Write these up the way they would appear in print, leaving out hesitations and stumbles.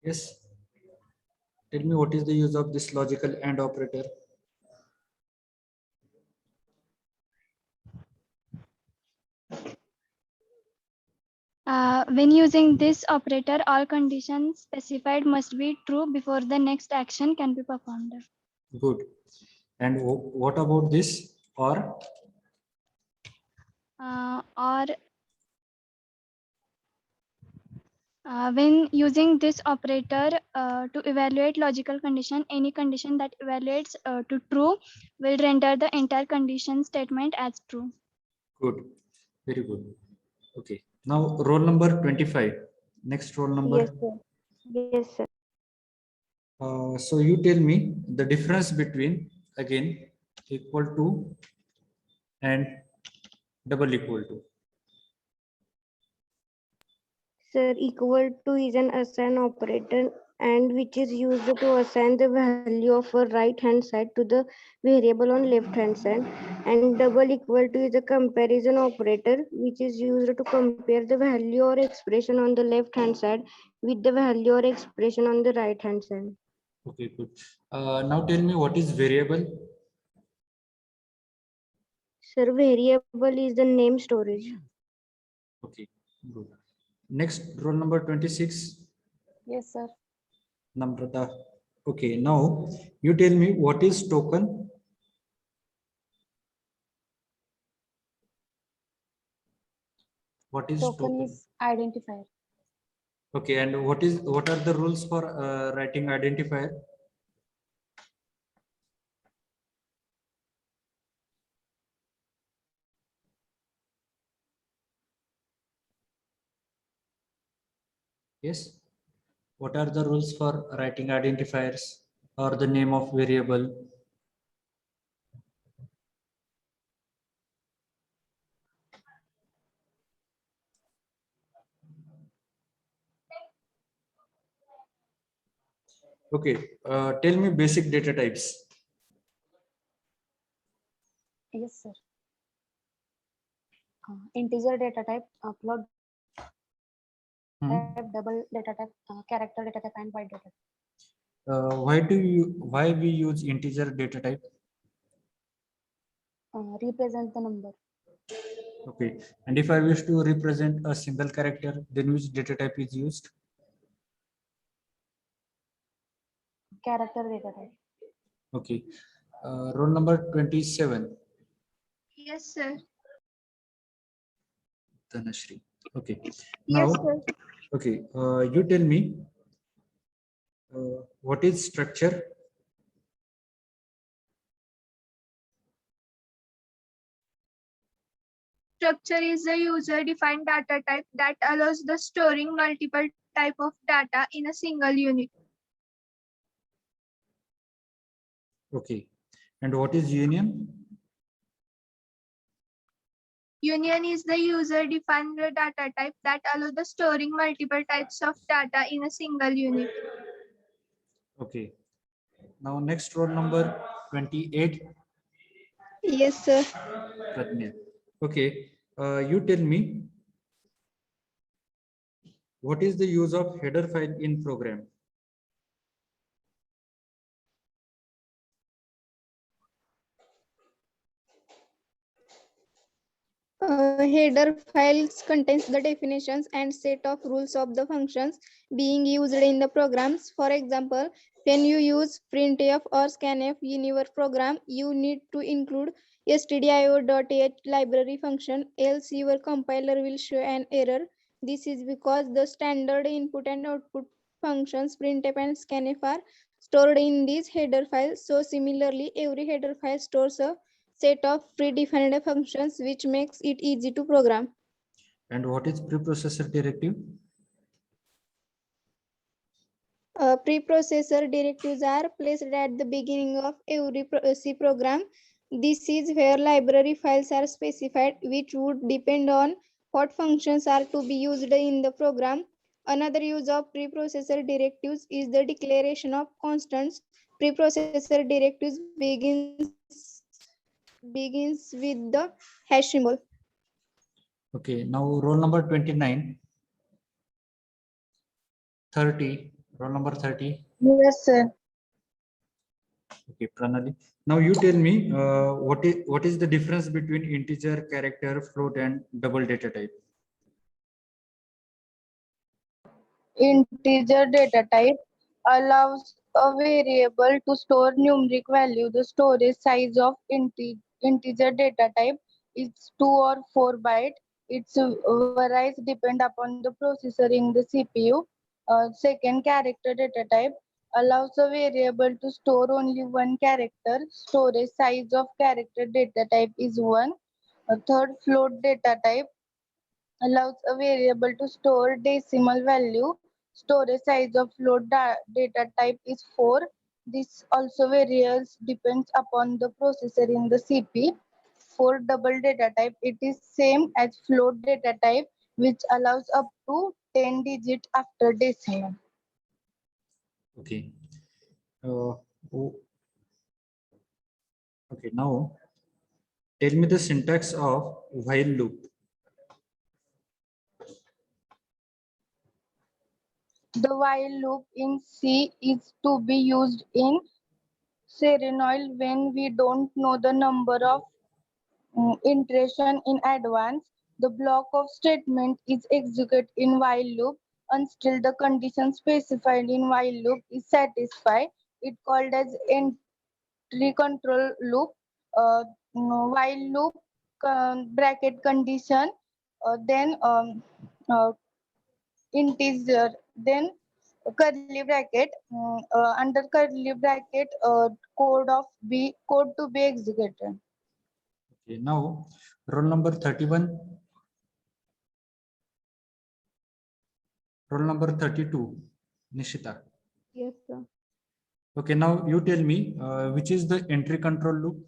Yes. Tell me what is the use of this logical AND operator? When using this operator, all conditions specified must be true before the next action can be performed. Good. And what about this or? Or when using this operator to evaluate logical condition, any condition that evaluates to true will render the entire condition statement as true. Good. Very good. Okay. Now roll number 25. Next roll number. Yes, sir. Yes, sir. So you tell me the difference between again equal to and double equal to. Sir, equal to is an assign operator and which is used to assign the value of a right hand side to the variable on left hand side, and double equal to is a comparison operator which is used to compare the value or expression on the left hand side with the value or expression on the right hand side. Okay, good. Now tell me what is variable. Sir, variable is the name storage. Okay, good. Next roll number 26. Yes, sir. Namrata. Okay, now you tell me what is token. What is Token is identifier. Okay, and what are the rules for writing identifier? Yes. What are the rules for writing identifiers or the name of variable? Okay, tell me basic data types. Yes, sir. Integer data type, float type, double data type, character data type, and byte data type. Why we use integer data type? Represent the number. Okay, and if I wish to represent a single character, then which data type is used? Character data type. Okay, roll number 27. Yes, sir. Dhanashri. Okay. Yes, Now, sir. okay, you tell me what is structure? Structure is a user-defined data type that allows the storing multiple type of data in a single unit. Okay, and what is union? Union is the user-defined data type that allows the storing multiple types of data in a single unit. Okay. Now next roll number 28. Yes, sir. Pratnya. Okay, you tell me what is the use of header file in program? Header files contains the definitions and set of rules of the functions being used in the programs. For example, when you use printf or scanf in your program, you need to include stdio.h library function, else your compiler will show an error. This is because the standard input and output functions printf and scanf are stored in these header files. So similarly, every header file stores a set of predefined functions which makes it easy to program. And what is preprocessor directive? Preprocessor directives are placed at the beginning of every C program. This is where library files are specified, which would depend on what functions are to be used in the program. Another use of preprocessor directives is the declaration of constants. Preprocessor directives begins with the hash symbol. Okay, now roll number 29, 30, Roll number 30. Yes, sir. Okay, Pranali. Now you tell me what is the difference between integer, character, float, and double data type? Integer data type allows a variable to store numeric value. The storage size of integer data type is 2 or 4 byte. Its varies depend upon the processor in the CPU. Second, character data type allows a variable to store only one character. Storage size of character data type is 1. Third, float data type allows a variable to store decimal value. Storage size of float data type is 4. This also varies depends upon the processor in the CP. For double data type, it is same as float data type, which allows up to 10 digit after decimal. Okay. Okay, now tell me the syntax of while loop. The while loop in C is to be used in Serenoid when we don't know the number of iteration in advance. The block of statement is executed in while loop until the condition specified in while loop is satisfied. It called as entry control loop. While loop bracket condition, then integer, then curly bracket, under curly bracket, code to be executed. Okay, now roll number 31. Roll number 32. Nishita. Yes, sir. Okay, now you tell me which is the entry control loop?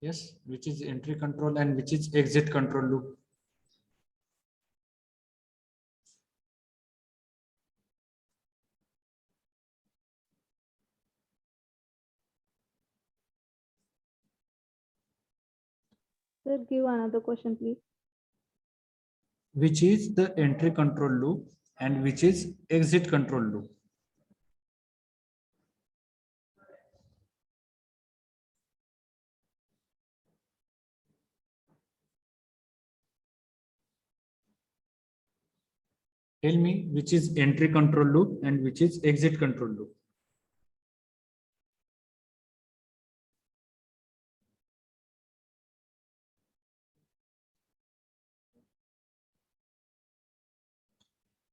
Yes, which is entry control and which is exit control loop? Sir, give another question, please. Which is the entry control loop and which is exit control loop? Tell me which is entry control loop and which is exit control loop.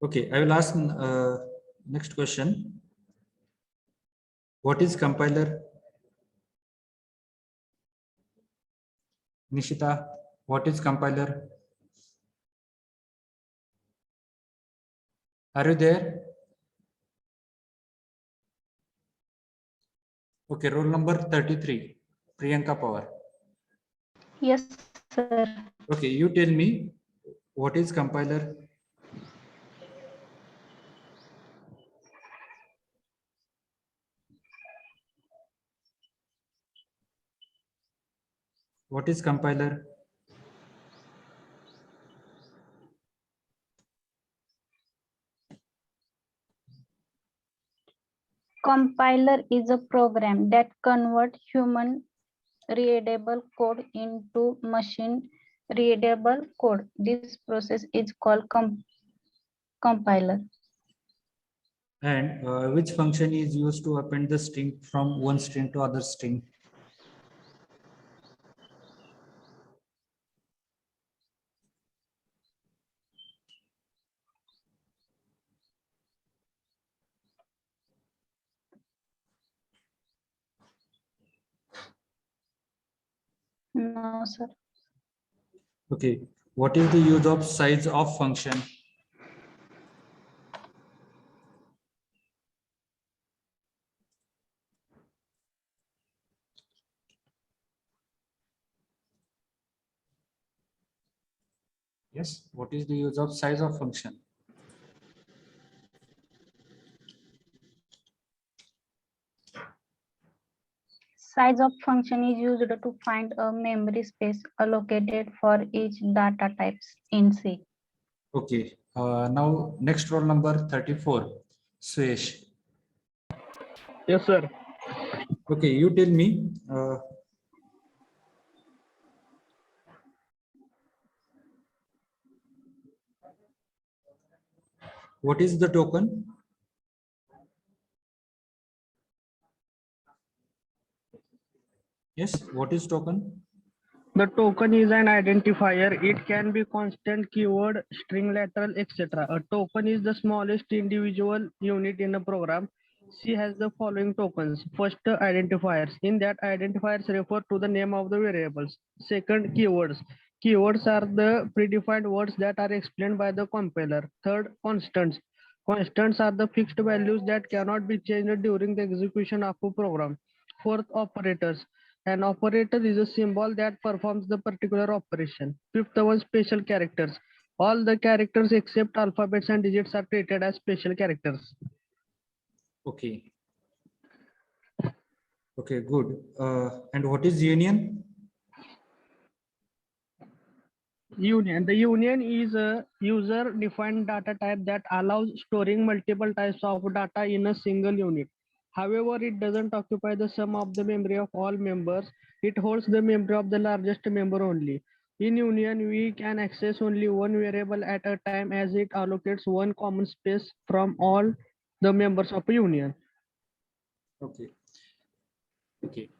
Okay, I will ask next question. What is compiler? Nishita, what is compiler? Are you there? Okay, roll number 33, Priyanka Pawar. Yes, sir. Okay, you tell me what is compiler? What is compiler? Compiler is a program that converts human readable code into machine readable code. This process is called compiler. And which function is used to append the string from one string to other string? No, sir. Okay, what is the use of size of function? Yes, what is the use of size of function? Size of function is used to find a memory space allocated for each data types in C. Okay. Now next roll number 34. Suyesh. Yes, sir. Okay, you tell me. What is the token? Yes, what is token? The token is an identifier. It can be constant, keyword, string literal, etc. A token is the smallest individual unit in a program. C has the following tokens. First, identifiers. In that, identifiers refer to the name of the variables. Second, keywords. Keywords are the predefined words that are explained by the compiler. Third, constants. Constants are the fixed values that cannot be changed during the execution of a program. Fourth, operators. An operator is a symbol that performs the particular operation. Fifth one, special characters. All the characters except alphabets and digits are treated as special characters. Okay. Okay, good. And what is union? Union. The union is a user-defined data type that allows storing multiple types of data in a single unit. However, it doesn't occupy the sum of the memory of all members. It holds the memory of the largest member only. In union, we can access only one variable at a time as it allocates one common space from all the members of a union. Okay. Okay.